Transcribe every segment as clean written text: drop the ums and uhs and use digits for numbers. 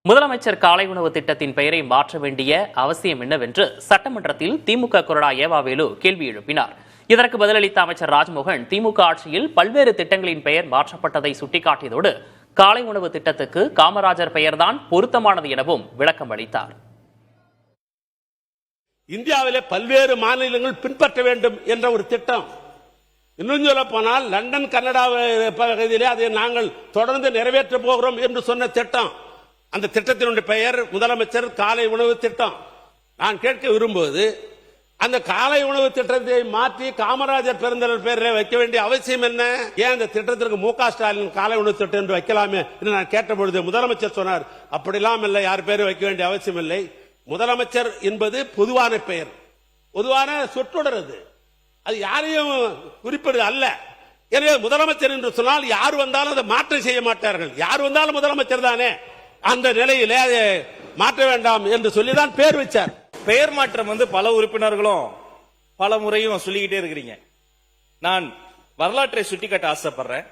முதலமைச்சர் காலை உணவு திட்டத்தின் பெயரை மாற்ற வேண்டிய அவசியம் என்னவென்று சட்டமன்றத்தில் திமுக கொறடா ஏவாவேலு கேள்வி எழுப்பினார். இதற்கு பதிலளித்த அமைச்சர் ராஜ்மோகன், திமுக ஆட்சியில் பல்வேறு திட்டங்களின் பெயர் மாற்றப்பட்டதை சுட்டிக்காட்டியதோடு காலை உணவு திட்டத்துக்கு காமராஜர் பெயர்தான் பொருத்தமானது எனவும் விளக்கம் அளித்தார். இந்தியாவிலே பல்வேறு மாநிலங்கள் பின்பற்ற வேண்டும் என்ற ஒரு திட்டம். இன்னும் சொல்ல போனால் லண்டன் கனடா பகுதியிலே அதை நாங்கள் தொடர்ந்து நிறைவேற்ற போகிறோம் என்று சொன்ன திட்டம். அந்த திட்டத்தினுடைய பெயர் முதலமைச்சர் காலை உணவு திட்டம். நான் கேட்க விரும்புவது, அந்த காலை உணவு திட்டத்தை மாற்றி காமராஜர் பெருந்தலைவர் பெயரை வைக்க வேண்டிய அவசியம் என்ன? ஏன் அந்த திட்டத்திற்கு மு.க. ஸ்டாலின் காலை உணவு திட்டம் என்று வைக்கலாமே என்று நான் கேட்டபொழுது முதலமைச்சர் சொன்னார், அப்படிலாம் இல்லை, யார் பெயரை வைக்க வேண்டிய அவசியம் இல்லை. முதலமைச்சர் என்பது பொதுவான பெயர், பொதுவான சொற்றொடர், அது யாரையும் குறிப்பிடுவது அல்ல. எனவே முதலமைச்சர் என்று சொன்னால் யார் வந்தாலும் அதை மாற்றம் செய்ய மாட்டார்கள். யார் வந்தாலும் முதலமைச்சர் தானே, அந்த நிலையிலே அதை மாற்ற வேண்டாம் என்று சொல்லிதான் பெயர் வச்சார். பெயர் மாற்றம் பல உறுப்பினர்களும் பல முறையும் சொல்லிக்கிட்டே இருக்கிறீங்க. நான் வரலாற்றை சுட்டிக்காட்ட ஆசைப்படுறேன்.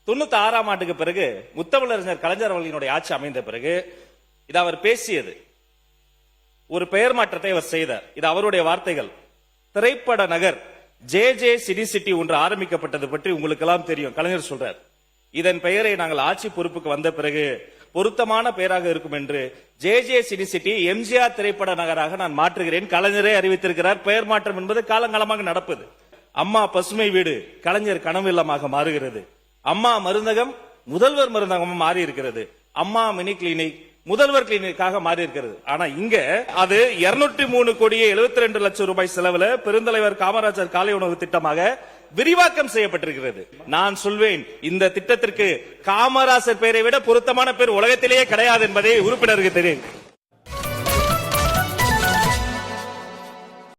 96ஆம் ஆண்டுக்கு பிறகு முத்தமிழறிஞர் கலைஞர் அவர்களினுடைய ஆட்சி அமைந்த பிறகு இது அவர் பேசியது. ஒரு பெயர் மாற்றத்தை அவர் செய்தார். இது அவருடைய வார்த்தைகள். திரைப்பட நகர் ஜே சிட்டி சிட்டி ஒன்று ஆரம்பிக்கப்பட்டது பற்றி உங்களுக்கு எல்லாம் தெரியும். கலைஞர் சொல்றார், இதன் பெயரை நாங்கள் ஆட்சி பொறுப்புக்கு வந்த பிறகு பொருத்தமான பெயராக இருக்கும் என்று ஜே சிட்டி சிட்டி எம்ஜிஆர் திரைப்பட நகராக நான் மாற்றுகிறேன் கலைஞரே அறிவித்திருக்கிறார். பெயர் மாற்றம் என்பது காலங்காலமாக நடப்பது. அம்மா பசுமை வீடு கலைஞர் கனவு இல்லமாக மாறுகிறது. அம்மா மருந்தகம் முதல்வர் மருந்தகம் மாறி இருக்கிறது. அம்மா மினி கிளினிக் முதல்வர் கிளினிக்காக மாறி இருக்கிறது. ஆனா இங்க அது 203 கோடியே 72 லட்சம் ரூபாய் செலவுல பெருந்தலைவர் காமராஜர் காலை உணவு திட்டமாக விரிவாக்கம் செய்யப்பட்டிருக்கிறது. நான் சொல்வேன், இந்த திட்டத்திற்கு காமராஜர் பெயரை விட பொருத்தமான பேர் உலகத்திலேயே கிடையாது என்பதை உறுப்பினருக்கு தெரியும்.